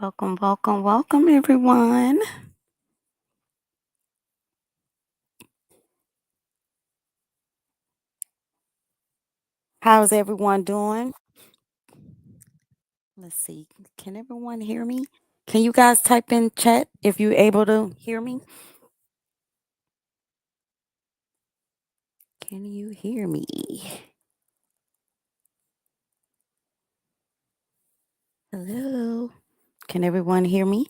Welcome, welcome, welcome, everyone. How's everyone doing? Let's see. Can everyone hear me? Can you guys type in chat if you're able to hear me? Can you hear me? Hello. Can everyone hear me?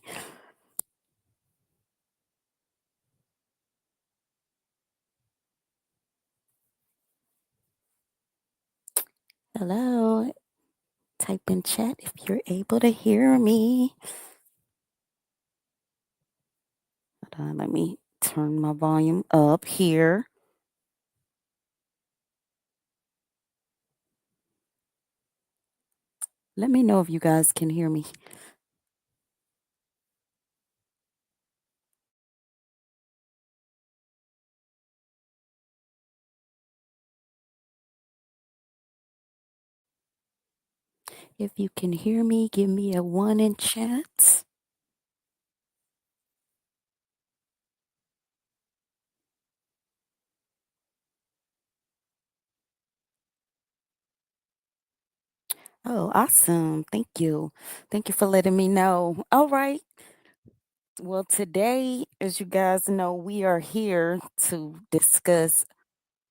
Hello. Type in chat if you're able to hear me. Hold on, let me turn my volume up here. Let me know if you guys can hear me. If you can hear me, give me a one in chat. Oh, awesome. Thank you. Thank you for letting me know. All right. Well, today, as you guys know, we are here to discuss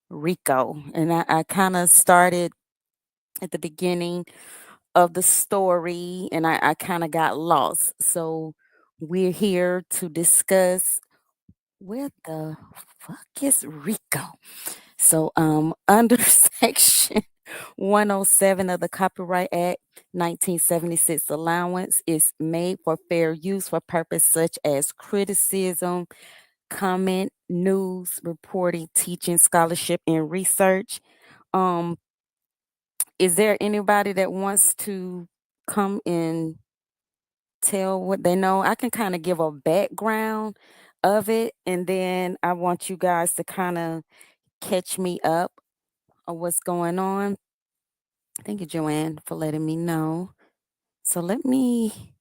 Rico. And I kind of started at the beginning of the story and I kind of got lost. So we're here to discuss where the fuck is Rico? So under section 107 of the Copyright Act 1976 allowance is made for fair use for purpose such as criticism, comment, news, reporting, teaching, scholarship, and research. Um, is there anybody that wants to come and tell what they know? I can kind of give a background of it, and then I want you guys to kind of catch me up on what's going on. Thank you, Joanne, for letting me know. So let me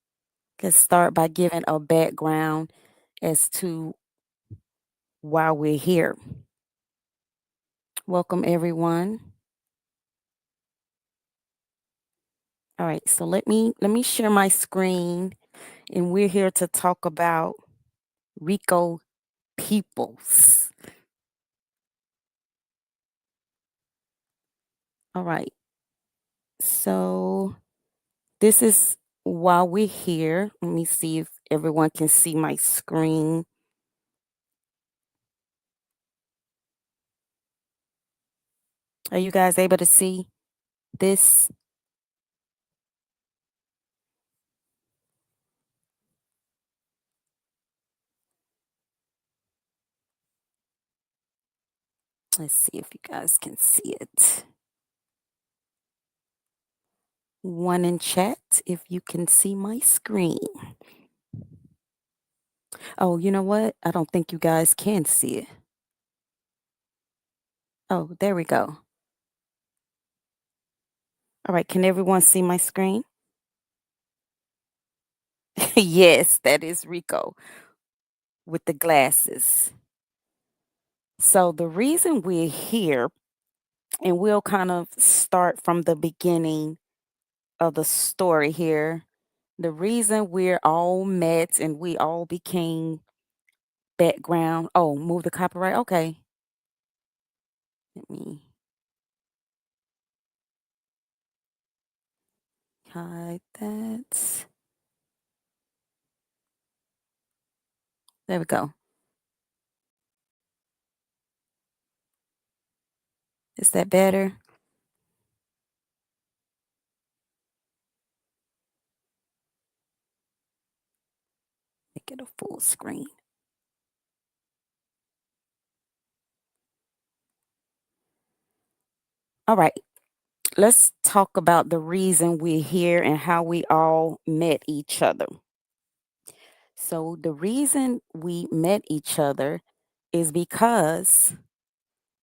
get start by giving a background as to why we're here. Welcome, everyone. All right, so let me share my screen, and we're here to talk about Rico Peoples. All right, so this is why we're here. Let me see if everyone can see my screen. Are you guys able to see this? Let's see if you guys can see it. One in chat if you can see my screen. Oh, you know what? I don't think you guys can see it. Oh, there we go. All right, can everyone see my screen? Yes, that is Rico with the glasses. So the reason we're here, and we'll kind of start from the beginning of the story here. The reason we're all met and we all became background. Oh, move the copyright. Okay. Let me hide that. There we go. Is that better? Make it a full screen. All right. Let's talk about the reason we're here and how we all met each other. So, the reason we met each other is because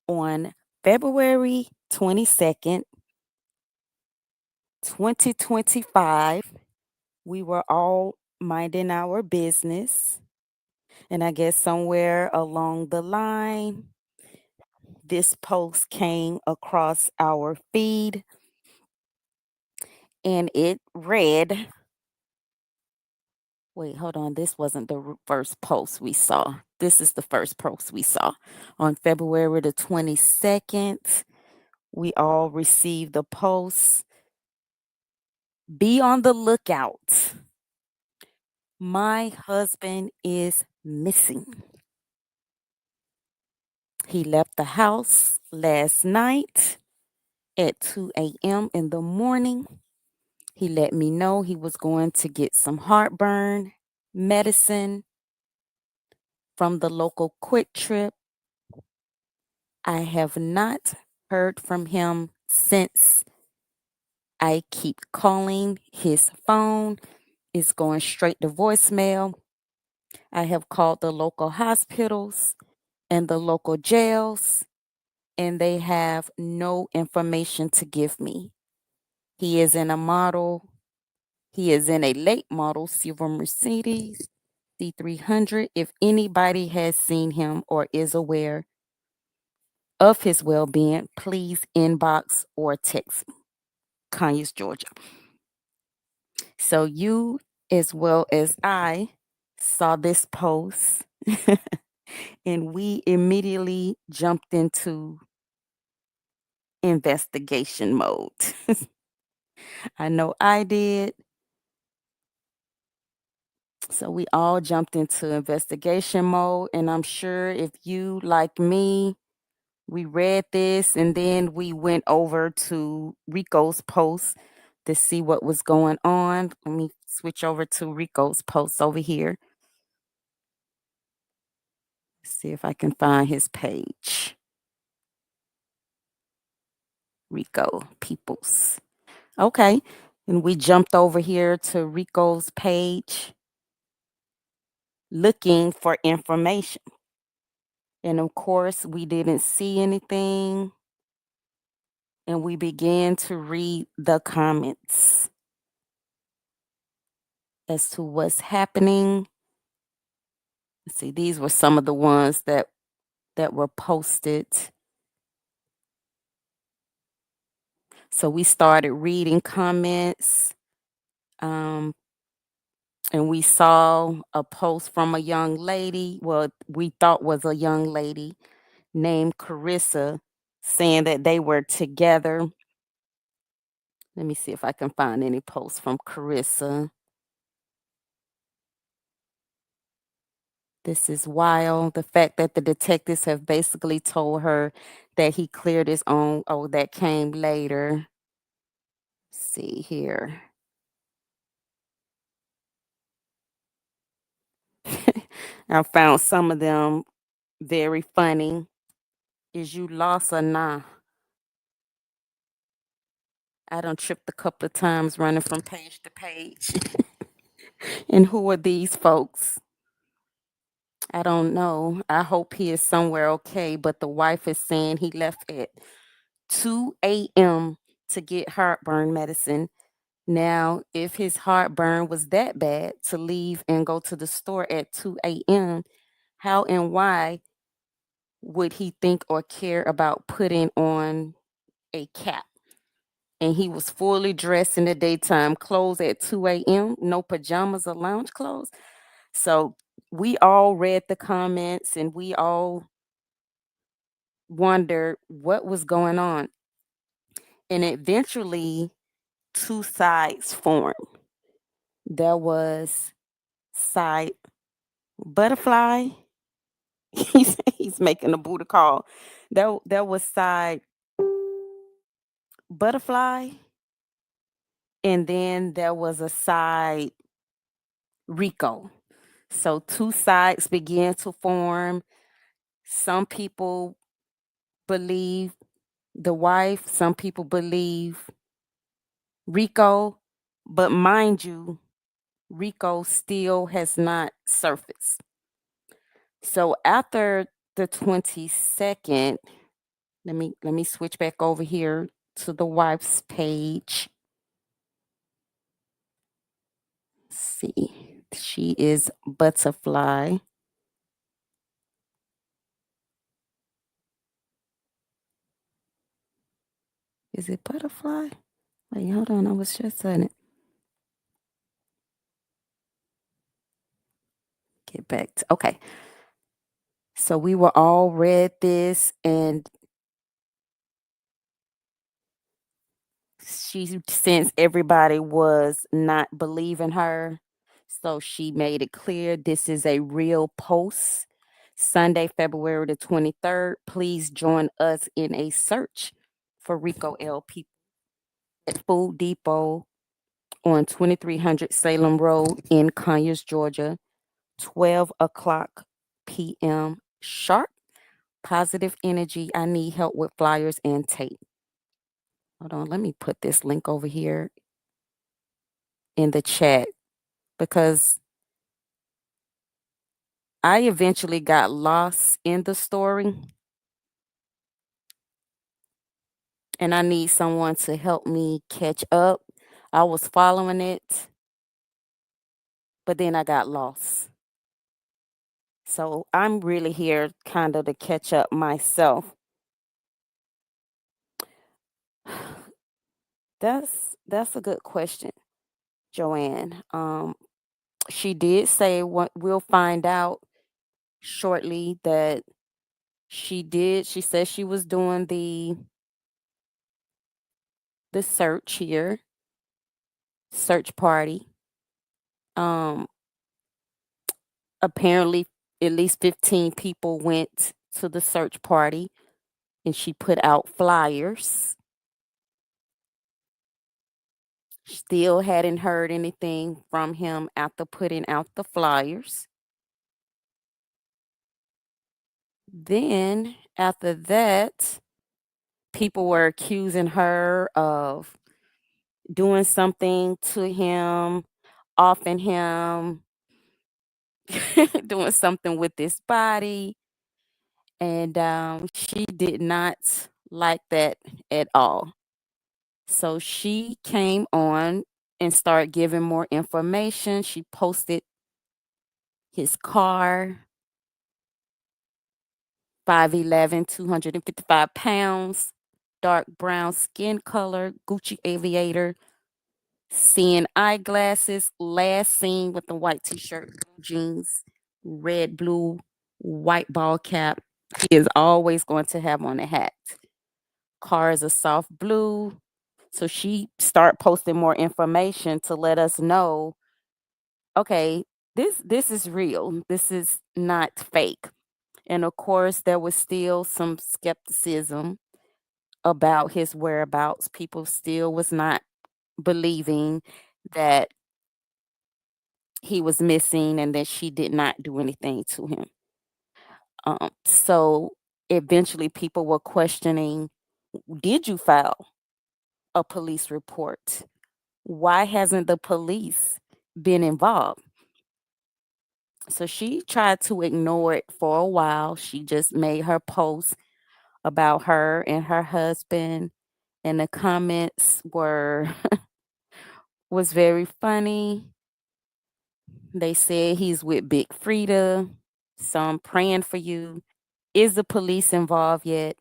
on February 22nd, 2025, we were all minding our business. And I guess somewhere along the line, this post came across our feed and it read, wait, hold on. This wasn't the first post we saw. This is the first post we saw. On February the 22nd, we all received the post. Be on the lookout. My husband is missing. He left the house last night at 2 a.m. in the morning. He let me know he was going to get some heartburn medicine from the local Quick Trip. I have not heard from him since. I keep calling. His phone is going straight to voicemail. I have called the local hospitals and the local jails, and they have no information to give me. He is in a model, he is in a late model silver Mercedes C300. If anybody has seen him or is aware of his well being, please inbox or text me. Conyers, Georgia. So, you as well as I saw this post and we immediately jumped into investigation mode. I know I did. So we all jumped into investigation mode. And I'm sure if you, like me, we read this and then we went over to Rico's post to see what was going on. Let me switch over to Rico's post over here. See if I can find his page. Rico Peoples. Okay. And we jumped over here to Rico's page looking for information. And of course, we didn't see anything. And we began to read the comments as to what's happening. See, these were some of the ones that were posted. So we started reading comments. And we saw a post from a young lady, well, we thought was a young lady named Carissa, saying that they were together. Let me see if I can find any posts from Carissa. This is wild. The fact that the detectives have basically told her that he cleared his own. Oh, that came later. Let's see here. I found some of them very funny. Is you lost or nah? I done tripped a couple of times running from page to page. And who are these folks? I don't know. I hope he is somewhere okay, but the wife is saying he left at 2 a.m. to get heartburn medicine. Now, if his heartburn was that bad to leave and go to the store at 2 a.m., how and why would he think or care about putting on a cap? And he was fully dressed in the daytime, clothes at 2 a.m., no pajamas or lounge clothes. So we all read the comments and we all wondered what was going on. And eventually, two sides formed. There was side butterfly. He's making a Buddha call. There was side butterfly, and then there was a side Rico. So two sides began to form. Some people believe the wife, some people believe Rico, but mind you, Rico still has not surfaced. So after the 22nd, let me switch back over here to the wife's page. Let's see. She is butterfly. Is it butterfly? Wait, hold on. I was just saying it. Get back to okay. So we were all read this, and she since everybody was not believing her, so she made it clear this is a real post. Sunday, February the 23rd. Please join us in a search for Rico L. People at Food Depot on 2300 Salem Road in Conyers, Georgia, 12 o'clock p.m. sharp. Positive energy. I need help with flyers and tape. Hold on, let me put this link over here in the chat because I eventually got lost in the story and I need someone to help me catch up. I was following it, but then I got lost. So I'm really here kind of to catch up myself. That's a good question, Joanne. She did say what we'll find out shortly that she said she was doing the search here, search party. Um Apparently at least 15 people went to the search party and she put out flyers. Still hadn't heard anything from him after putting out the flyers. Then after that, people were accusing her of doing something to him, offing him, doing something with his body. And she did not like that at all. So she came on and started giving more information. She posted his car, 5'11", 255 pounds, dark brown skin color, Gucci aviator, seeing eyeglasses, last seen with the white t-shirt, blue jeans, red, blue, white ball cap. He is always going to have on a hat. Car is a soft blue. So she start posting more information to let us know, okay, this is real. This is not fake. And of course, there was still some skepticism about his whereabouts. People still was not believing that he was missing and that she did not do anything to him. So eventually people were questioning, did you file a police report? Why hasn't the police been involved? So she tried to ignore it for a while. She just made her post about her and her husband, and the comments were was very funny. They said he's with Big Frida. So I'm praying for you. Is the police involved yet?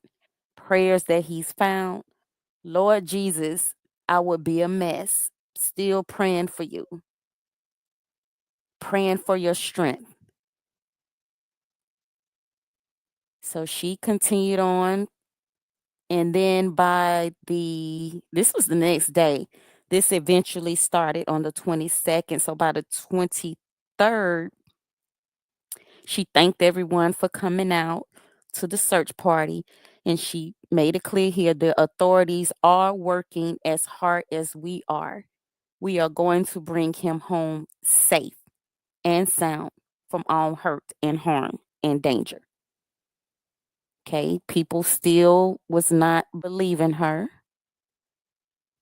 Prayers that he's found. Lord Jesus, I would be a mess. Still praying for you. Praying for your strength. So she continued on. And then this was the next day. This eventually started on the 22nd. So by the 23rd, she thanked everyone for coming out to the search party. And she made it clear here the authorities are working as hard as we are. We are going to bring him home safe and sound from all hurt and harm and danger. Okay, people still was not believing her.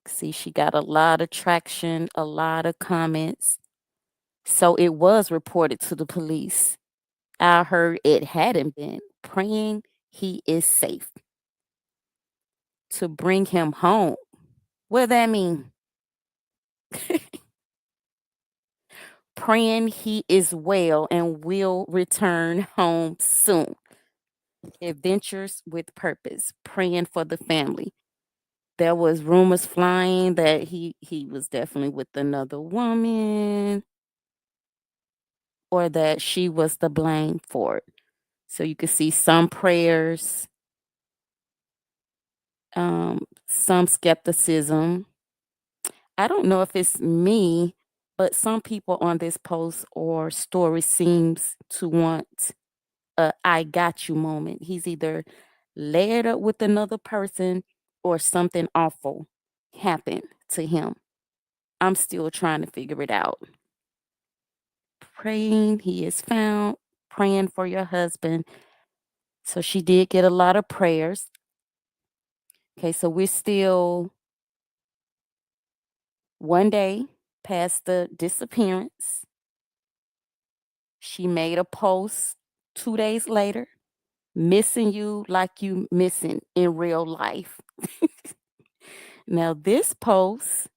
See, she got a lot of traction, a lot of comments. So it was reported to the police. I heard it hadn't been. Praying he is safe to bring him home. What that mean? praying he is well and will return home soon. Adventures with purpose, praying for the family. There was rumors flying that he was definitely with another woman or that she was the blame for it. So you could see some prayers, some skepticism. I don't know if it's me, but some people on this post or story seems to want a "I got you" moment. He's either layered up with another person or something awful happened to him. I'm still trying to figure it out. Praying he is found, praying for your husband. So she did get a lot of prayers. Okay, so we're still one day past the disappearance. She made a post 2 days later, missing you like you missing in real life. Now, this post,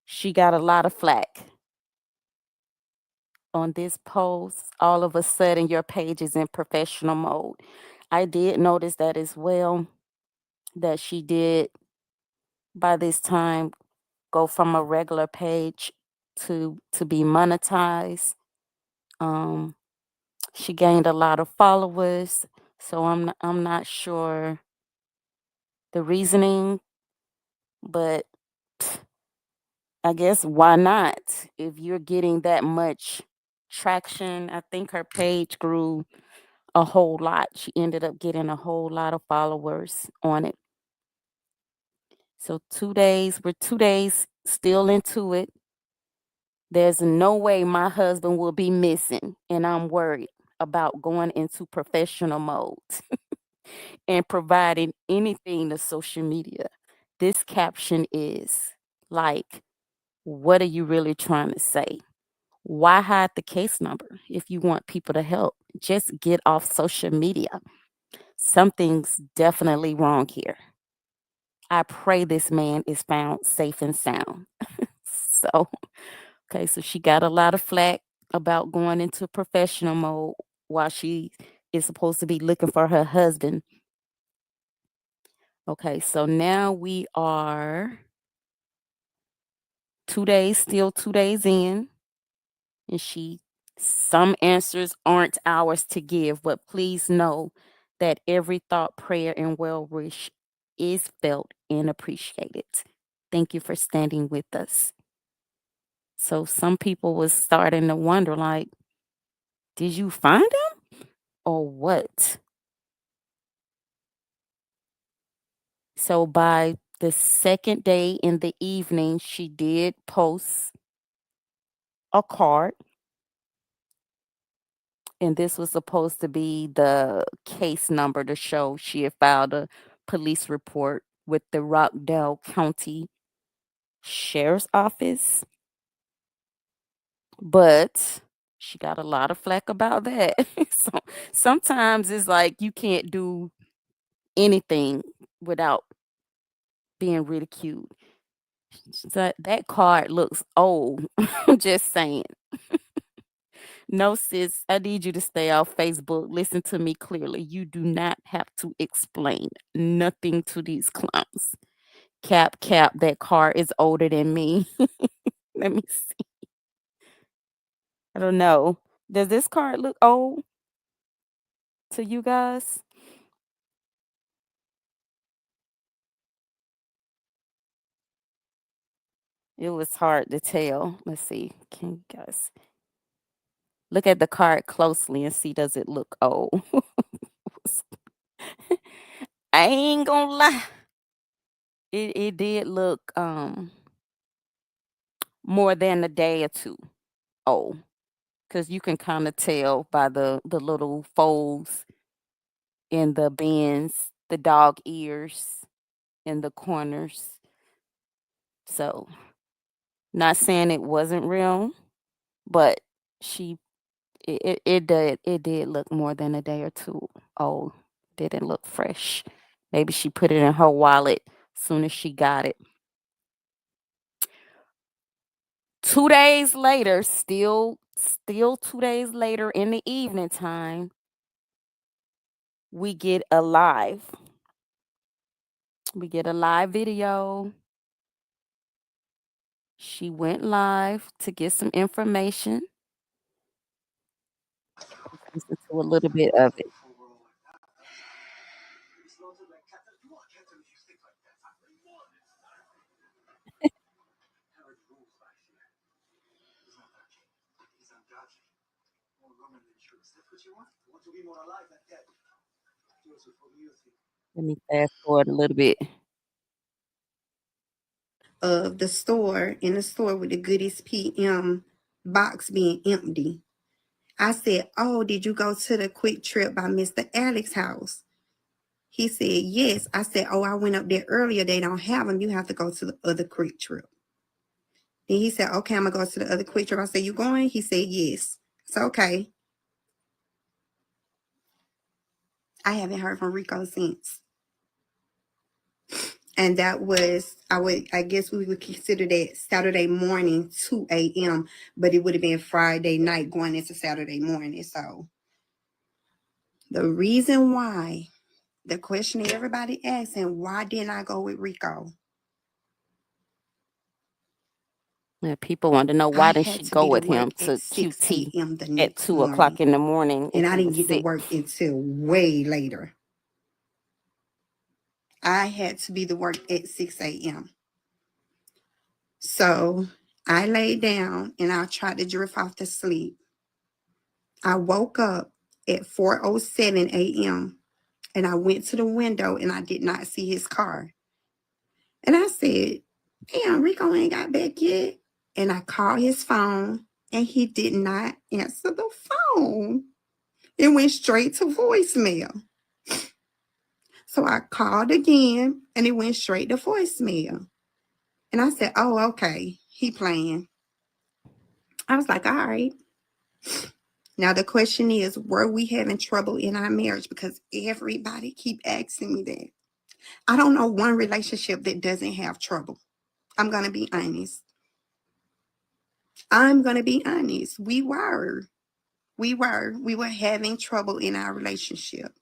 she got a lot of flack. On this post, all of a sudden your page is in professional mode. I did notice that as well, that she did by this time go from a regular page to be monetized. Um, she gained a lot of followers, so I'm not sure the reasoning, but I guess why not? If you're getting that much traction, I think her page grew a whole lot. She ended up getting a whole lot of followers on it. So 2 days, we're 2 days still into it. There's no way my husband will be missing, and I'm worried about going into professional mode and providing anything to social media. This caption is like, what are you really trying to say? Why hide the case number if you want people to help? Just get off social media. Something's definitely wrong here. I pray this man is found safe and sound. So, okay, so she got a lot of flack about going into professional mode while she is supposed to be looking for her husband. Okay, so now we are 2 days, still 2 days in, and some answers aren't ours to give, but please know that every thought, prayer, and well wish is felt and appreciated. Thank you for standing with us. So some people was starting to wonder, like, did you find him or what? So by the second day in the evening, she did post a card, and this was supposed to be the case number to show she had filed a police report with the Rockdale County Sheriff's Office. But she got a lot of flack about that. So sometimes it's like you can't do anything without being ridiculed. So that card looks old. I'm just saying. No, sis, I need you to stay off Facebook. Listen to me clearly. You do not have to explain nothing to these clowns. Cap, cap, that card is older than me. Let me see. I don't know. Does this card look old to you guys? It was hard to tell. Let's see. Can you guys look at the card closely and see, does it look old? I ain't gonna lie. It did look more than a day or two old. Cause you can kind of tell by the little folds in the bends, the dog ears in the corners. So not saying it wasn't real, but she it did look more than a day or two old. Didn't look fresh. Maybe she put it in her wallet soon as she got it. 2 days later, still 2 days later in the evening time, we get a live. We get a live video. She went live to get some information. Let's listen to a little bit of it. Let me fast forward a little bit. Of the store, in the store with the goodies PM box being empty. I said, "Oh, did you go to the Quick Trip by Mr. Alex's house?" He said, "Yes." I said, "Oh, I went up there earlier. They don't have them. You have to go to the other Quick Trip." Then he said, "Okay, I'm going to go to the other Quick Trip." I said, "You going?" He said, "Yes." So, okay. I haven't heard from Rico since. And that was, I guess we would consider that Saturday morning, 2 a.m., but it would have been Friday night going into Saturday morning. So the reason why, the question that everybody asking, why didn't I go with Rico? Yeah, people want to know I why didn't had she to be go to with work him at to 6 QT a.m. the at next 2 o'clock morning. in the morning And if I he didn't was get to sick. work until way later. I had to be to work at 6 a.m. So I laid down and I tried to drift off to sleep. I woke up at 4:07 a.m. and I went to the window and I did not see his car. And I said, "Damn, Rico ain't got back yet." And I called his phone and he did not answer the phone. It went straight to voicemail. So I called again and it went straight to voicemail. And I said, "Oh, okay. He playing." I was like, "All right." Now the question is, were we having trouble in our marriage? Because everybody keep asking me that. I don't know one relationship that doesn't have trouble. I'm gonna be honest. I'm gonna be honest. We were having trouble in our relationship.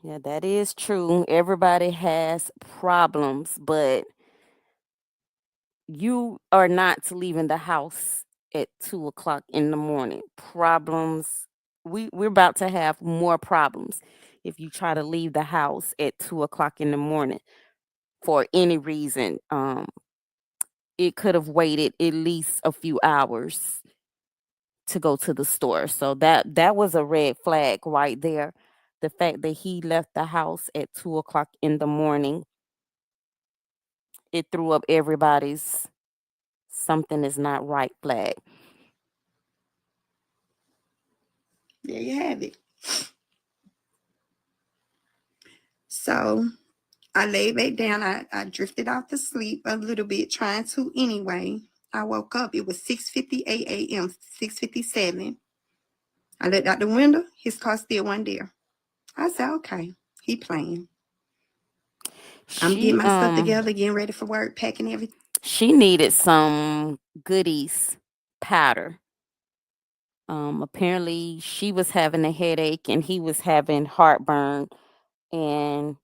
Yeah, that is true. Everybody has problems, but you are not leaving the house at 2 o'clock in the morning. Problems. We're about to have more problems if you try to leave the house at 2 o'clock in the morning for any reason. It could have waited at least a few hours to go to the store. So that was a red flag right there. The fact that he left the house at 2 o'clock in the morning, it threw up everybody's something is not right flag. There you have it. So I laid back down. I drifted off to sleep a little bit, trying to anyway. I woke up. It was 6:58 a.m., 6:57. I looked out the window. His car still wasn't there. I said, "Okay, he playing." I'm getting She my stuff together, getting ready for work, packing everything. she needed some goodies powder. Apparently she was having a headache and he was having heartburn, and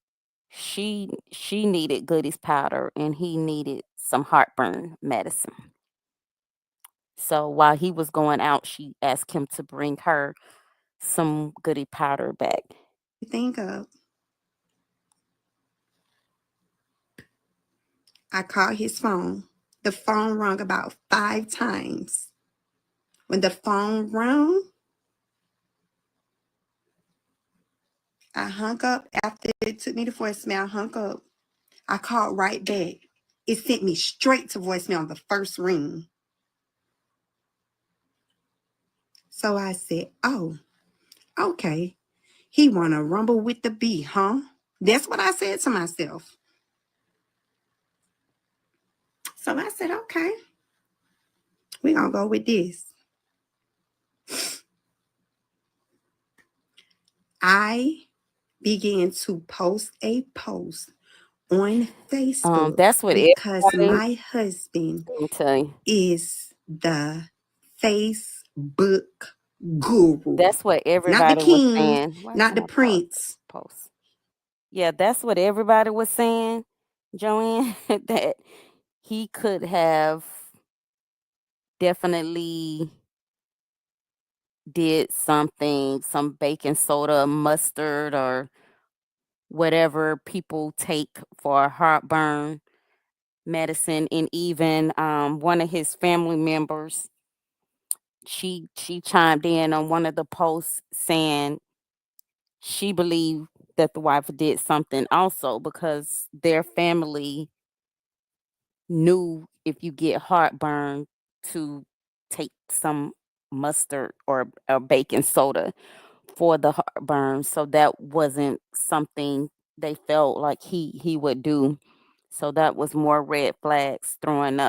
she needed goodies powder and he needed some heartburn medicine. So while he was going out, she asked him to bring her some goody powder back. Up. I called his phone. The phone rang about 5 times. When the phone rang, I hung up after it took me to voicemail. I hung up. I called right back. It sent me straight to voicemail on the first ring. So I said, "Oh, okay. He wanna rumble with the bee, huh?" That's what I said to myself. So I said, "Okay, we're gonna go with this." I began to post a post on Facebook That's what because everybody. my husband Let me tell you. is the Facebook guru. That's what Not the everybody was king, saying. Why not can't the I pause this prince. post? Yeah, that's what everybody was saying, Joanne, that he could have definitely did something, some baking soda, mustard, or whatever people take for heartburn medicine. And even one of his family members, she chimed in on one of the posts saying she believed that the wife did something also because their family knew if you get heartburn to take some mustard or a baking soda for the heartburn. So that wasn't something they felt like he would do. So that was more red flags throwing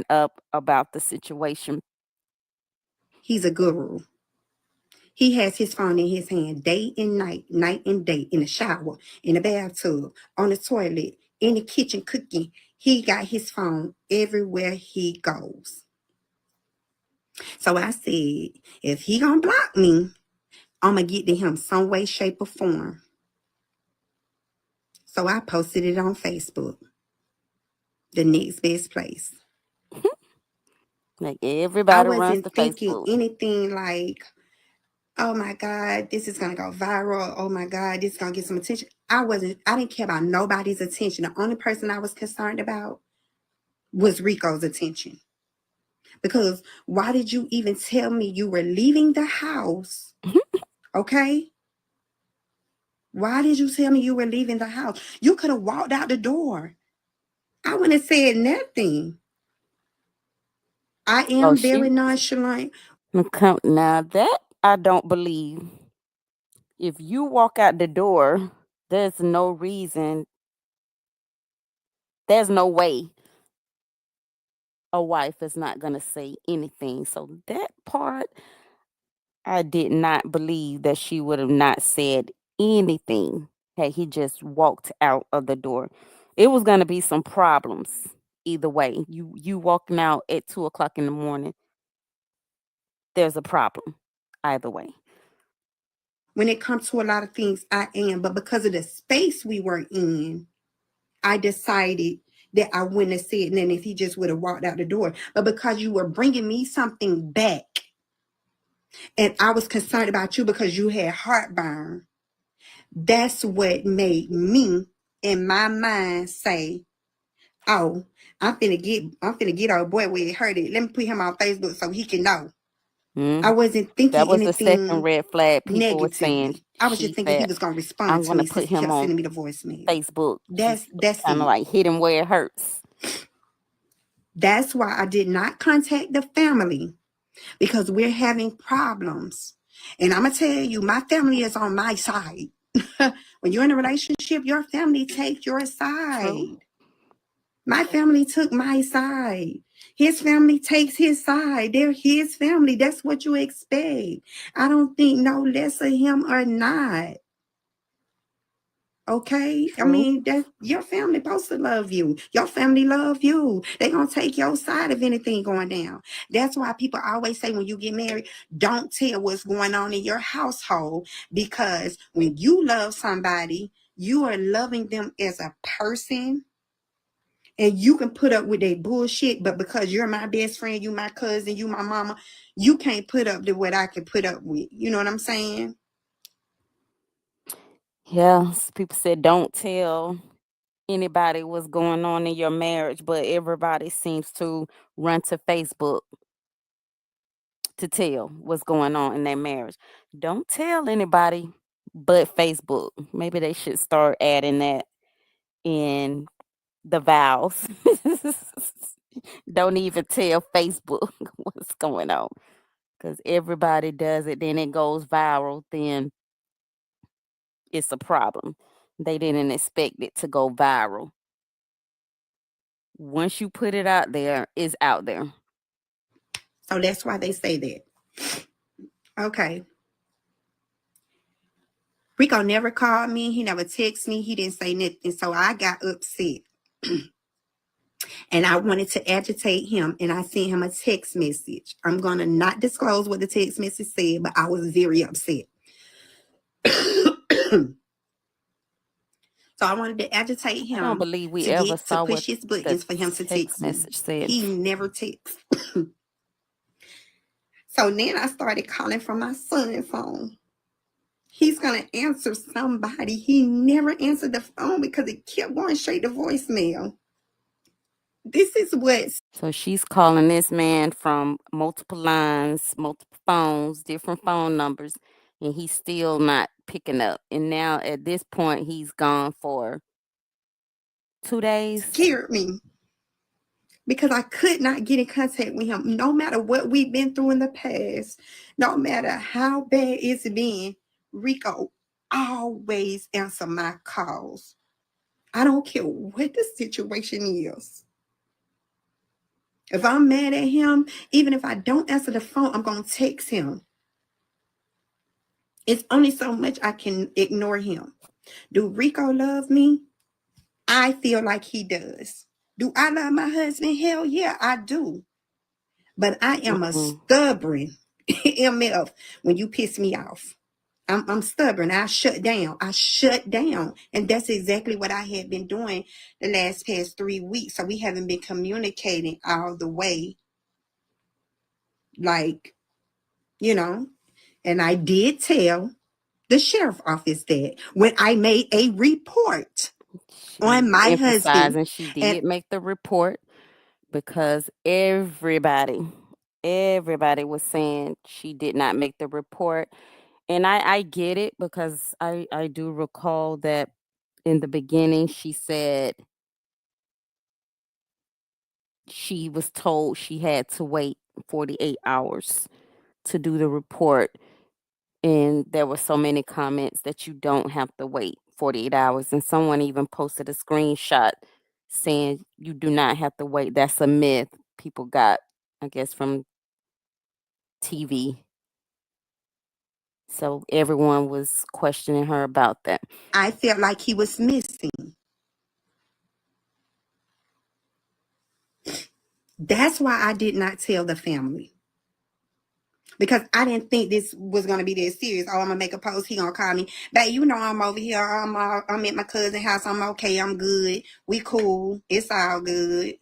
up about the situation. He's a guru. He has his phone in his hand day and night, night and day, in the shower, in the bathtub, on the toilet, in the kitchen cooking. He got his phone everywhere he goes. So I said, if he gonna block me, I'm gonna get to him some way, shape, or form. So I posted it on Facebook, the next best place. Like I everybody runs to wasn't thinking Facebook. anything like, oh my God, this is gonna go viral. Oh my God, this is gonna get some attention. I didn't care about nobody's attention. The only person I was concerned about was Rico's attention. Because why did you even tell me you were leaving the house? Okay? Why did you tell me you were leaving the house? You could have walked out the door. I wouldn't have said nothing. I Oh, am she very nonchalant. now that I don't believe. If you walk out the door, there's no reason, there's no way a wife is not going to say anything. So that part, I did not believe that she would have not said anything had he just walked out of the door. It was going to be some problems either way. You walking out at 2 o'clock in the morning, there's a problem either way. When it comes to a lot of things, I am. But because of the space we were in, I decided that I wouldn't have said nothing if he just would have walked out the door. But because you were bringing me something back, and I was concerned about you because you had heartburn, that's what made me, in my mind, say, "Oh, I'm finna get our boy where it hurt it. Let me put him on Facebook so he can know." I Mm. wasn't That thinking was the second anything red flag people were saying. negatively. I was just She thinking he said, was gonna respond I'm to going to me put since he him kept on sending me the voicemail. Facebook. She's That's kind of it. like hit him where it hurts. That's why I did not contact the family, because we're having problems. And I'm gonna tell you, my family is on my side. When you're in a relationship, your family takes your True. side. My family took my side. His family takes his side. They're his family. That's what you expect. I don't think no less of him or not. Okay, I True. mean that your family supposed to love you. Your family love you. They gonna take your side if anything going down. That's why people always say when you get married, don't tell what's going on in your household, because when you love somebody, you are loving them as a person, and you can put up with their bullshit. But because you're my best friend, you my cousin, you my mama, you can't put up to what I can put up with. You know what I'm saying? Yeah. People said don't tell anybody what's going on in your marriage, but everybody seems to run to Facebook to tell what's going on in their marriage. Don't tell anybody but Facebook. Maybe they should start adding that in the vows. Don't even tell Facebook what's going on because everybody does it. Then it goes viral. Then it's a problem. They didn't expect it to go viral. Once you put it out there, it's out there. So that's why they say that. Okay. Rico never called me. He never texted me. He didn't say nothing. So I got upset. And I wanted to agitate him, and I sent him a text message. I'm going to not disclose what the text message said, but I was very upset. So I wanted to agitate I don't him believe we to ever get to saw what push his the buttons for him to text text me. message said. He never texts. So then I started calling from my son's phone. He's gonna answer somebody. He never answered the phone because it kept going straight to voicemail. This is what So she's calling this man from multiple lines, multiple phones, different phone numbers, and he's still not picking up. And now at this point, he's gone for 2 days. scared me because I could not get in contact with him. No matter what we've been through in the past, no matter how bad it's been, Rico always answer my calls. I don't care what the situation is. If I'm mad at him, even if I don't answer the phone, I'm going to text him. It's only so much I can ignore him. Do Rico love me? I feel like he does. Do I love my husband? Hell yeah, I do. But I am a Mm-mm. stubborn MF when you piss me off. I'm stubborn. I shut down. I shut down. And that's exactly what I had been doing the last past 3 weeks. So we haven't been communicating all the way. Like, you know, and I did tell the sheriff office that when I made a report She on my husband. emphasizing she And did make the report because everybody was saying she did not make the report. And I get it because I do recall that in the beginning she said she was told she had to wait 48 hours to do the report. And there were so many comments that you don't have to wait 48 hours. And someone even posted a screenshot saying you do not have to wait. That's a myth people got, I guess, from TV. So everyone was questioning her about that. I felt like he was missing. That's why I did not tell the family. Because I didn't think this was gonna be that serious. Oh, I'm gonna make a post. He gonna call me, babe. You know I'm over here. I'm at my cousin's house. I'm okay. I'm good. We cool. It's all good.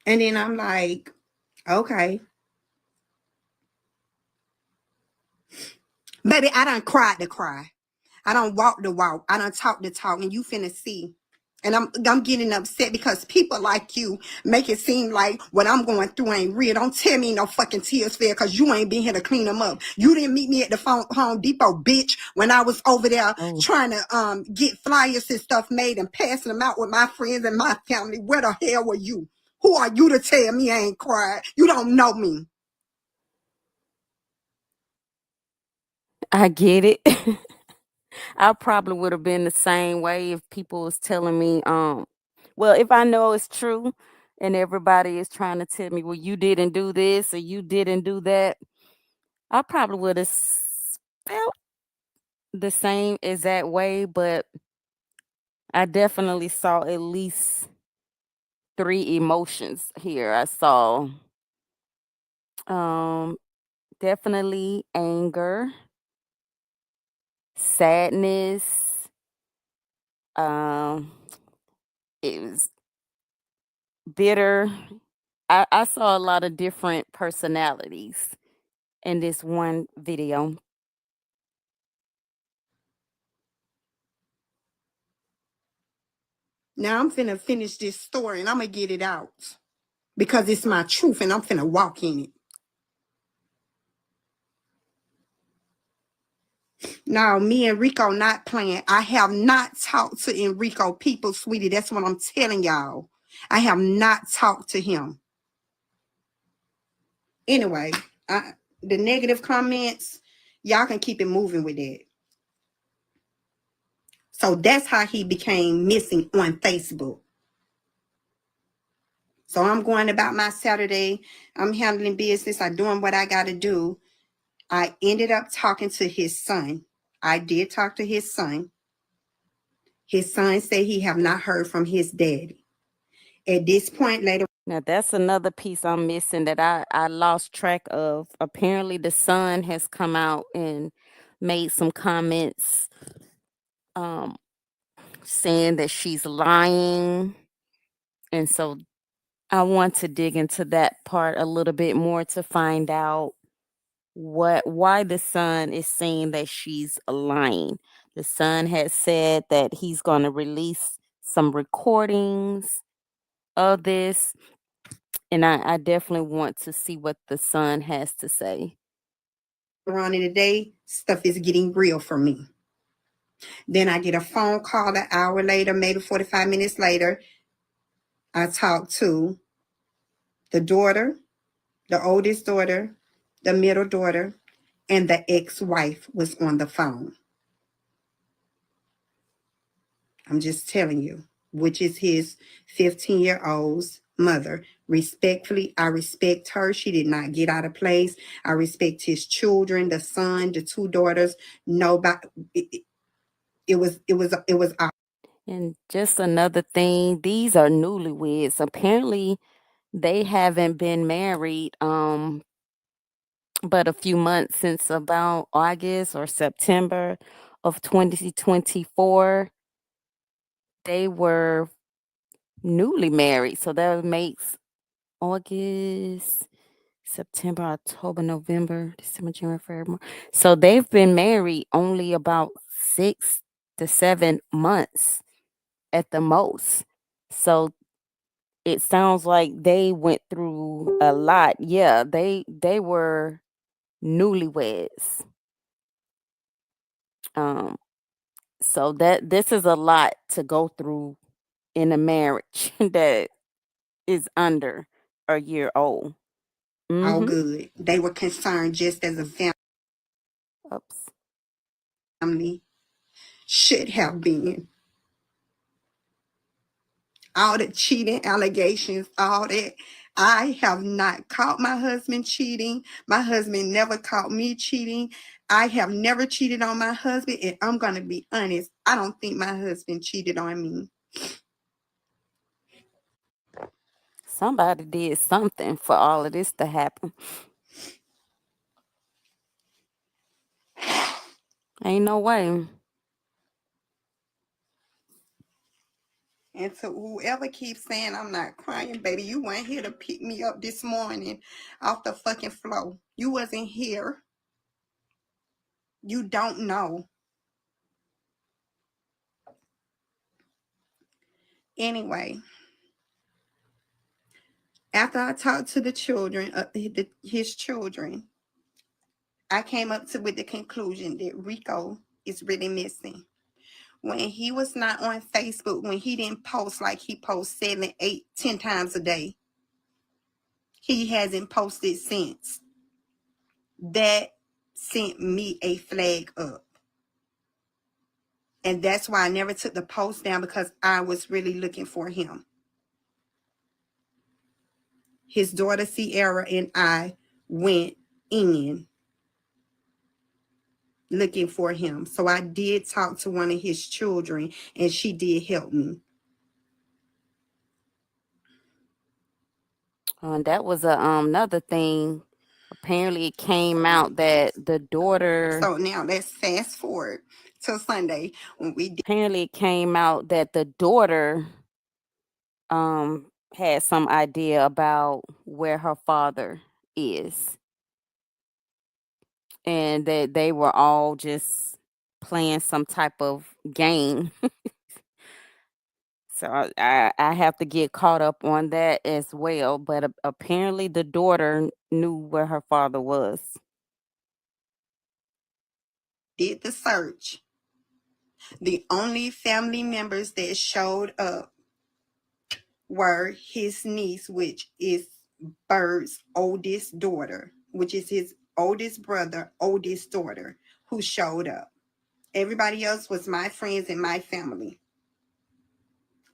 And then I'm like, okay, baby. I done cried the cry. I don't walk the walk. I don't talk the talk, and you finna see. And I'm getting upset because people like you make it seem like what I'm going through ain't real. Don't tell me no fucking tears fell because you ain't been here to clean them up. You didn't meet me at the Home Depot, bitch, when I was over there Oh, trying to get flyers and stuff made and passing them out with my friends and my family. Where the hell were you? Who are you to tell me I ain't cried? You don't know me. I get it. I probably would have been the same way if people was telling me, well, if I know it's true and everybody is trying to tell me, well, you didn't do this or you didn't do that, I probably would have felt the same exact way, but I definitely saw at least three emotions here. I saw um definitely anger, sadness, um it was bitter. I saw a lot of different personalities in this one video. Now I'm finna finish this story and I'm gonna get it out because it's my truth and I'm finna walk in it. No, me and Rico not playing. I have not talked to Enrico people, sweetie. That's what I'm telling y'all. I have not talked to him. Anyway, the negative comments, y'all can keep it moving with that. So that's how he became missing on Facebook. So I'm going about my Saturday. I'm handling business. I'm doing what I got to do. I ended up talking to his son. I did talk to his son. His son said he have not heard from his daddy. At this point later Now that's another piece I'm missing that I lost track of. Apparently the son has come out and made some comments um saying that she's lying. And so I want to dig into that part a little bit more to find out why the son is saying that she's lying. The son has said that he's going to release some recordings of this, and I definitely want to see what the son has to say. on in the day, stuff is getting real for me. Then I get a phone call an hour later, maybe 45 minutes later. I talk to the daughter, the oldest daughter, the middle daughter, and the ex-wife was on the phone. I'm just telling you, which is his 15-year-old's mother. Respectfully, I respect her. She did not get out of place. I respect his children, the son, the two daughters. Nobody. It was. And just another thing, these are newlyweds. Apparently, they haven't been married but a few months, since about August or September of 2024. They were newly married. So that makes August, September, October, November, December, January, February, March. So they've been married only about 6 to 7 months at the most. So it sounds like they went through a lot. Yeah, they were newlyweds. Um, so that this is a lot to go through in a marriage that is under a year old. All Mm-hmm. good. They were concerned just as a Oops. family should have been. All the cheating allegations, all that. I have not caught my husband cheating. My husband never caught me cheating. I have never cheated on my husband. And I'm going to be honest, I don't think my husband cheated on me. Somebody did something for all of this to happen. Ain't no way. And to whoever keeps saying I'm not crying, baby, you weren't here to pick me up this morning off the fucking floor. You wasn't here. You don't know. Anyway, after I talked to the children, his children, I came up to with the conclusion that Rico is really missing. When he was not on Facebook, when he didn't post like he posts 7, 8, 10 times a day, he hasn't posted since. That sent me a flag up. And that's why I never took the post down, because I was really looking for him. His daughter Sierra and I went in looking for him. So I did talk to one of his children, and she did help me. That was a another thing. Apparently, it came out that the daughter. So now let's fast forward to Sunday when we did. Apparently, it came out that the daughter had some idea about where her father is, and that they were all just playing some type of game. So I have to get caught up on that as well. But apparently, the daughter knew where her father was. Did the search. The only family members that showed up were his niece, which is Bird's oldest daughter, which is his oldest brother, oldest daughter, who showed up. Everybody else was my friends and my family.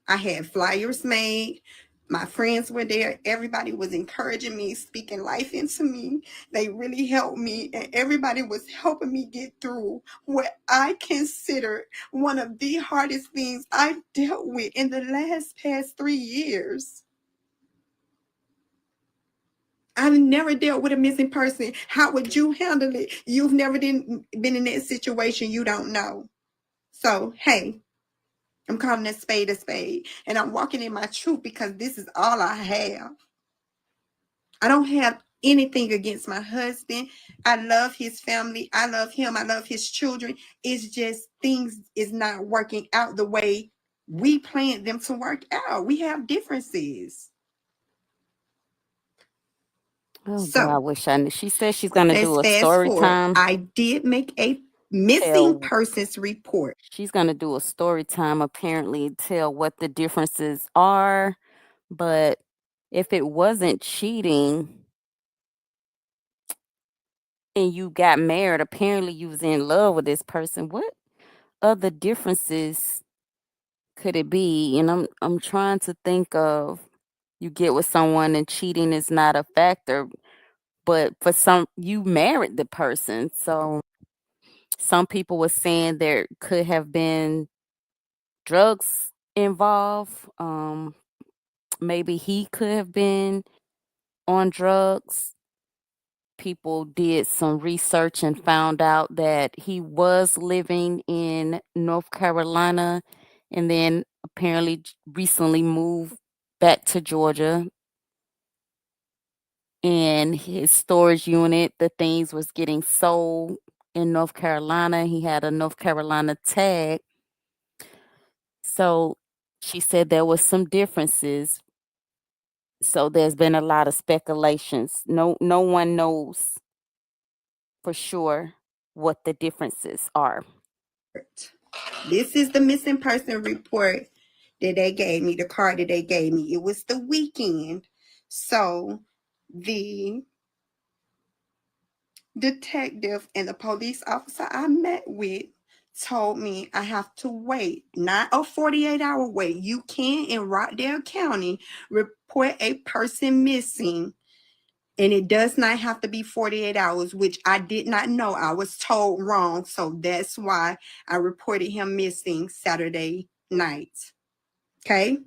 I had flyers made. My friends were there. Everybody was encouraging me, speaking life into me. They really helped me, and everybody was helping me get through what I consider one of the hardest things I've dealt with in the past 3 years. I've never dealt with a missing person. How would you handle it? You've never been in that situation. You don't know. So, hey, I'm calling a spade. And I'm walking in my truth because this is all I have. I don't have anything against my husband. I love his family. I love him. I love his children. It's just things is not working out the way we planned them to work out. We have differences. Oh boy, I So wish I knew. She said she's gonna let's do a fast story forward. time. I did make a missing Tell persons report. She's gonna do a story time. Apparently, tell what the differences are. But if it wasn't cheating and you got married, apparently you was in love with this person. What other differences could it be? And I'm trying to think of, you get with someone and cheating is not a factor, but for some you married the person. So some people were saying there could have been drugs involved. Maybe he could have been on drugs. People did some research and found out that he was living in North Carolina and then apparently recently moved back to Georgia. And his storage unit, the things was getting sold in North Carolina. He had a North Carolina tag. So she said there was some differences. So there's been a lot of speculations. No one knows for sure what the differences are. This is the missing person report that they gave me, the card that they gave me. It was the weekend. So the detective and the police officer I met with told me I have to wait, not a 48-hour wait. You can in Rockdale County report a person missing, and it does not have to be 48 hours, which I did not know. I was told wrong. So that's why I reported him missing Saturday night. Okay.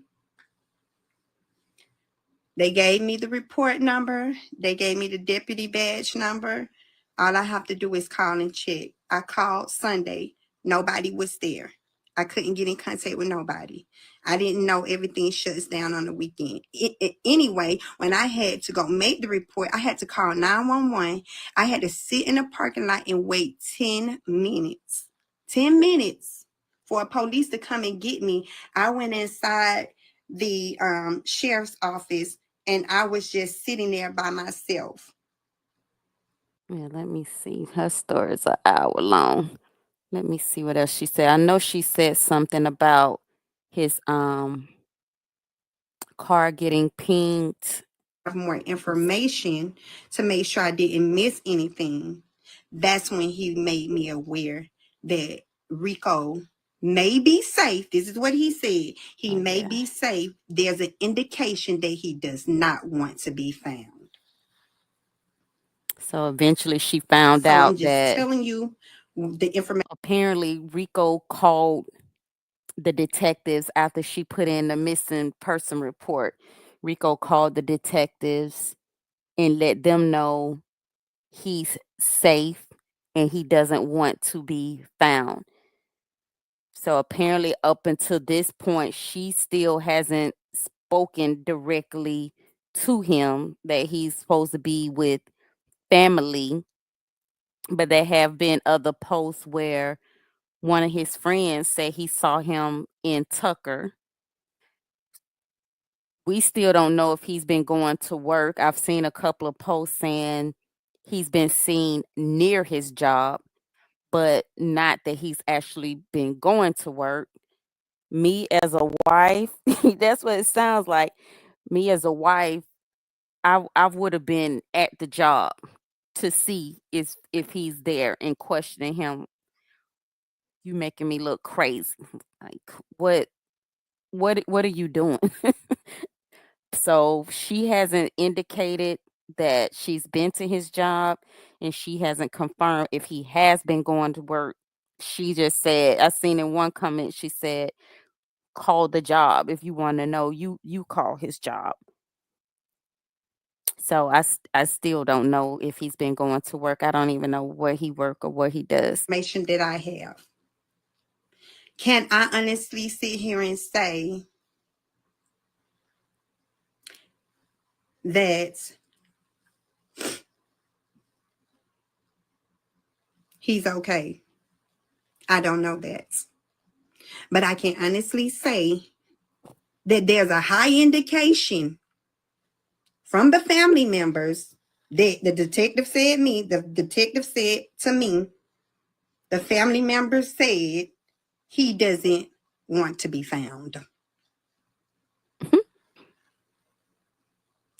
They gave me the report number. They gave me the deputy badge number. All I have to do is call and check. I called Sunday. Nobody was there. I couldn't get in contact with nobody. I didn't know everything shuts down on the weekend. Anyway, when I had to go make the report, I had to call 911. I had to sit in the parking lot and wait 10 minutes. 10 minutes for a police to come and get me. I went inside the sheriff's office and I was just sitting there by myself. Yeah, let me see. Her story is an hour long. Let me see what else she said. I know she said something about his car getting pinged. Have more information to make sure I didn't miss anything. That's when he made me aware that Rico may be safe. This is what he said. He Oh may yeah. be safe. There's an indication that he does not want to be found. So eventually she found So I'm out just that telling you the information. apparently Rico called the detectives after she put in the missing person report. Rico called the detectives and let them know he's safe and he doesn't want to be found. So apparently, up until this point, she still hasn't spoken directly to him that he's supposed to be with family. But there have been other posts where one of his friends said he saw him in Tucker. We still don't know if he's been going to work. I've seen a couple of posts saying he's been seen near his job, but not that he's actually been going to work. Me as a wife, that's what it sounds like. Me as a wife, I would have been at the job to see if he's there and questioning him. You making me look crazy. Like what are you doing? So she hasn't indicated that she's been to his job, and she hasn't confirmed if he has been going to work. She just said, I seen in one comment, she said, call the job. If you want to know, you call his job. So I still don't know if he's been going to work. I don't even know where he work or what he does. Information that I have. Can I honestly sit here and say that he's okay? I don't know that. But I can honestly say that there's a high indication from the family members that the detective said to me, the family members said he doesn't want to be found.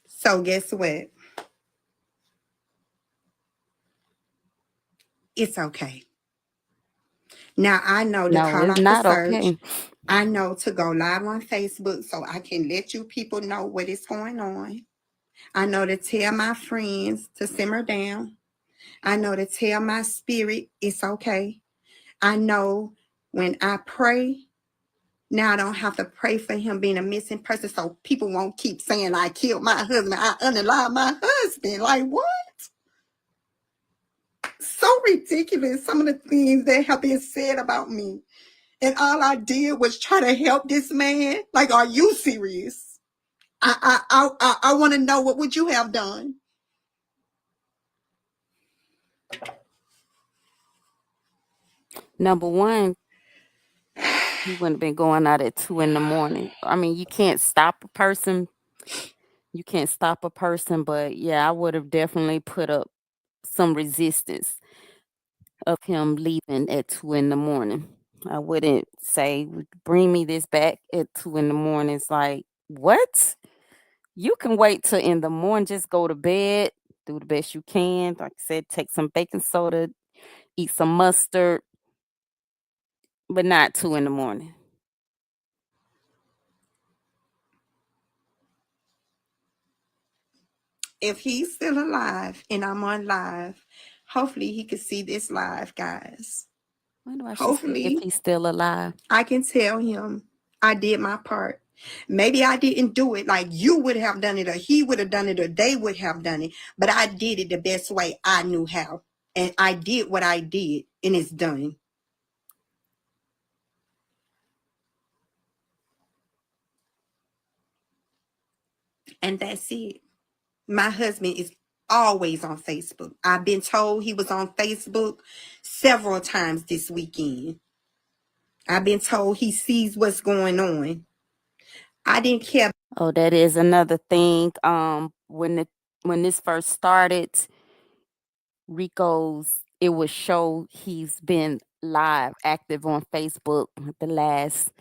So guess what? It's okay. Now I know to No, call it's out the not search. okay. I know to go live on Facebook so I can let you people know what is going on. I know to tell my friends to simmer down. I know to tell my spirit it's okay. I know when I pray, now I don't have to pray for him being a missing person so people won't keep saying I killed my husband. I unalived my husband. Like what? So ridiculous. Some of the things that have been said about me. And all I did was try to help this man. Like, are you serious? I want to know, what would you have done? Number one, he wouldn't have been going out at 2 in the morning. I mean, you can't stop a person. You can't stop a person, but yeah, I would have definitely put up some resistance of him leaving at 2 in the morning. I wouldn't say, bring me this back at 2 in the morning. It's like, what? You can wait till in the morning, just go to bed, do the best you can. Like I said, take some baking soda, eat some mustard, but not 2 in the morning. If he's still alive and I'm on live, hopefully he could see this live, guys. Wonder why she said if Hopefully he's still alive. I can tell him I did my part. Maybe I didn't do it like you would have done it, or he would have done it, or they would have done it, but I did it the best way I knew how. And I did what I did, and it's done. And that's it. My husband is always on Facebook. I've been told he was on Facebook several times this weekend. I've been told he sees what's going on. I didn't care. Oh, that is another thing. When this first started, Rico's it would show he's been live active on Facebook the last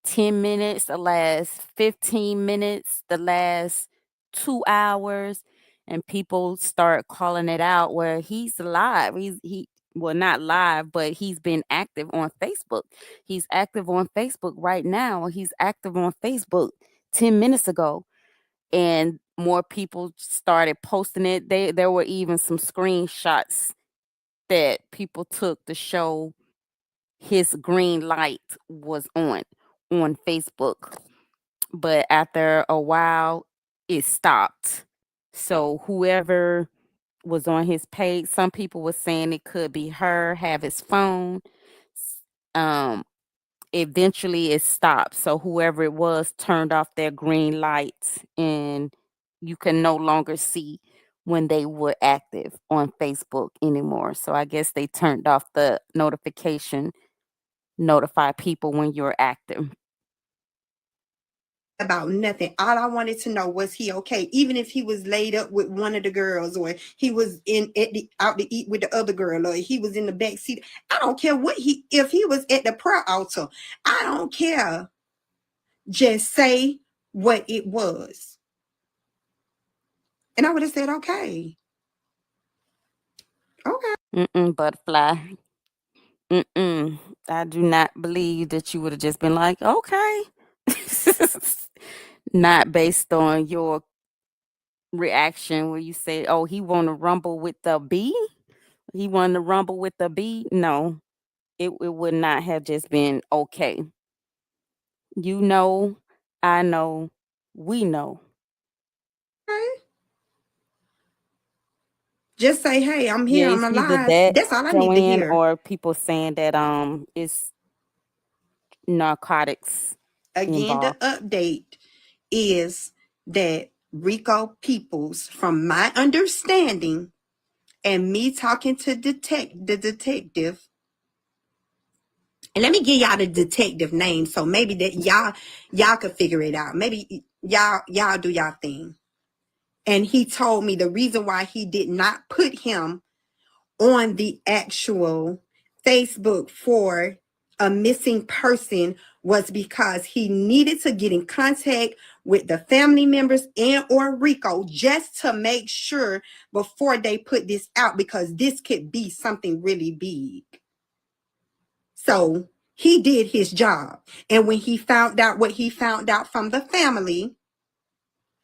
10 minutes, the last 15 minutes, the last 2 hours, and people start calling it out where he's live. He well, not live, but he's been active on Facebook. He's active on Facebook right now. He's active on Facebook 10 minutes ago. And more people started posting it. There were even some screenshots that people took to show his green light was on Facebook. But after a while, it stopped. So whoever was on his page, some people were saying it could be her, have his phone. Um, Eventually it stopped. So whoever it was turned off their green lights, and you can no longer see when they were active on Facebook anymore. So I guess they turned off the notification, notify people when you're active. About nothing. All I wanted to know was he okay, even if he was laid up with one of the girls, or he was out to eat with the other girl, or he was in the back seat. I don't care what if he was at the prayer altar. I don't care. Just say what it was, and I would have said okay, okay. Mm-mm, butterfly. Mm-mm. I do not believe that you would have just been like, okay. Not based on your reaction where you say, "Oh, he want to rumble with the B." He wanted to rumble with the B. No, it would not have just been okay. You know, I know, we know. Okay. Just say, hey, I'm Yeah, here, I'm it's either alive. that, That's all I need to Joanne, hear. or people saying that it's narcotics Again, the involved. update is that Rico Peoples, from my understanding, and me talking to the detective, and let me give y'all the detective name so maybe that y'all could figure it out. Maybe y'all do y'all thing. And he told me the reason why he did not put him on the actual Facebook for a missing person was because he needed to get in contact with the family members and or Rico just to make sure before they put this out, because this could be something really big. So he did his job. And when he found out what he found out from the family,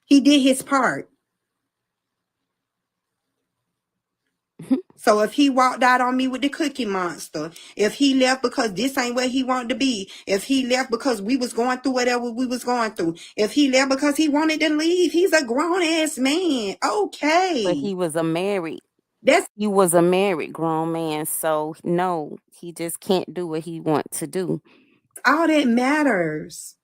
he did his part. So if he walked out on me with the Cookie Monster, if he left because this ain't where he wanted to be, if he left because we was going through whatever we was going through, if he left because he wanted to leave, he's a grown ass man. But Okay. That's he was a married grown man, so no, he just can't do what he want to do. all that matters.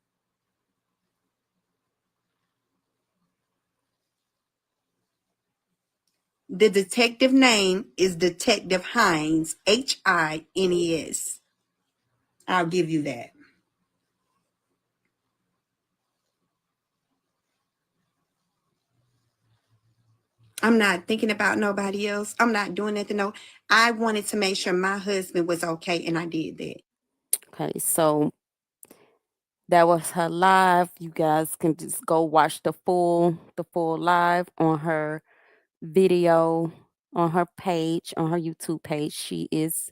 The detective name is Detective Hines, Hines. I'll give you that. I'm not thinking about nobody else. I'm not doing nothing. No, I wanted to make sure my husband was okay, and I did that. Okay, so that was her live. You guys can just go watch the full live on her video on her page, on her YouTube page. She is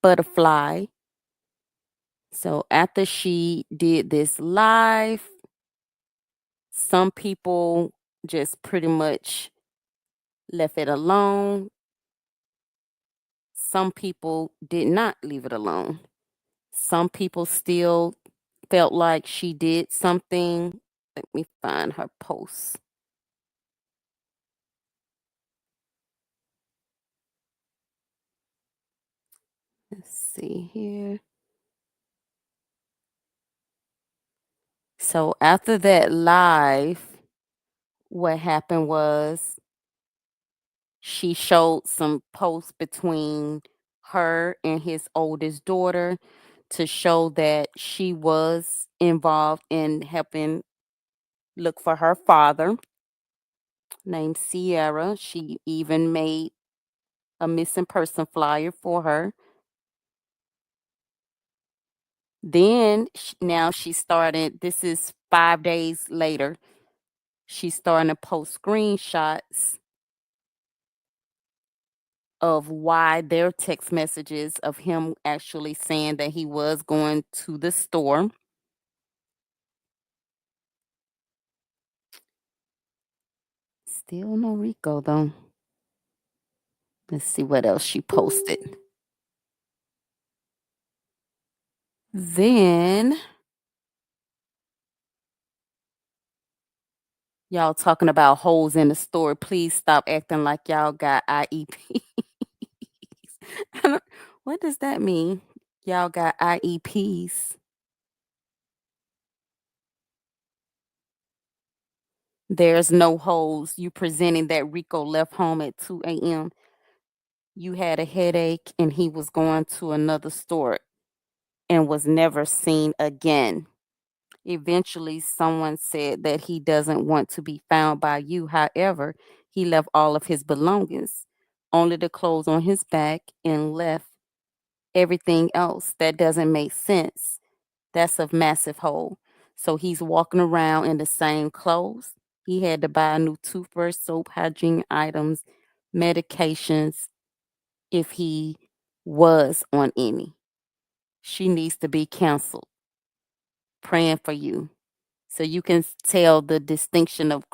Butterfly. So after she did this live, some people just pretty much left it alone. Some people did not leave it alone. Some people still felt like she did something. Let me find her post. Let's see here. So after that live, what happened was she showed some posts between her and his oldest daughter to show that she was involved in helping look for her father named Sierra. She even made a missing person flyer for her. Then now she started, this is 5 days later, she's starting to post screenshots of why their text messages of him actually saying that he was going to the store. Still no Rico though. Let's see what else she posted. Then y'all talking about holes in the store. Please stop acting like y'all got IEP. What does that mean? Y'all got IEPs. There's no holes. You presenting that Rico left home at 2 a.m. You had a headache and he was going to another store and was never seen again. Eventually, someone said that he doesn't want to be found by you. However, he left all of his belongings, only the clothes on his back, and left everything else. That doesn't make sense. That's a massive hole. So he's walking around in the same clothes. He had to buy a new toothbrush, soap, hygiene items, medications if he was on any. She needs to be counseled. Praying for you. So you can tell the distinction of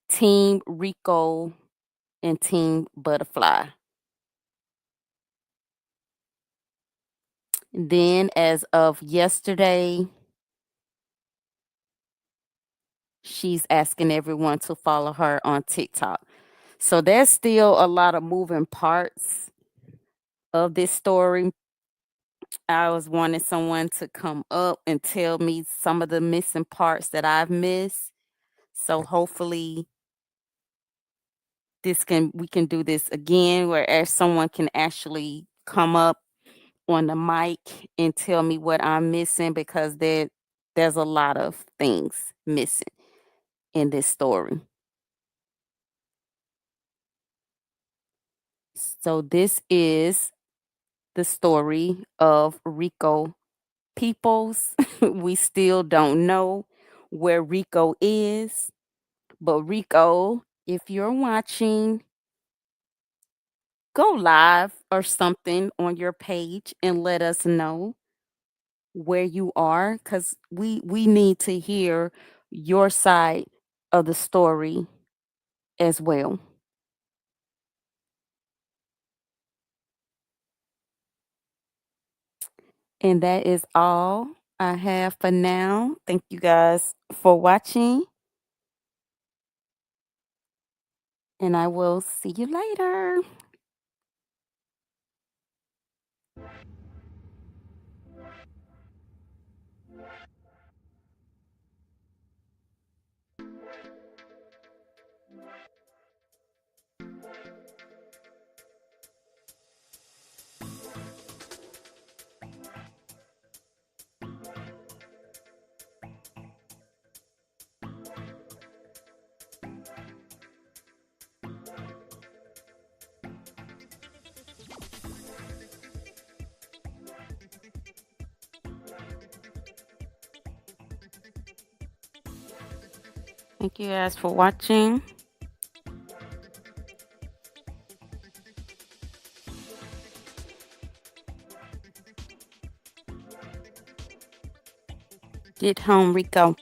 Team Rico and Team Butterfly. Then, as of yesterday, she's asking everyone to follow her on TikTok. So there's still a lot of moving parts of this story. I was wanting someone to come up and tell me some of the missing parts that I've missed. So hopefully this can we can do this again where someone can actually come up on the mic and tell me what I'm missing because there's a lot of things missing in this story. So this is the story of Rico Peoples. We still don't know where Rico is, but Rico, if you're watching, go live or something on your page and let us know where you are cuz we need to hear your side of the story as well. And that is all I have for now. Thank you guys for watching, and I will see you later. Thank you guys for watching. Get home, Rico.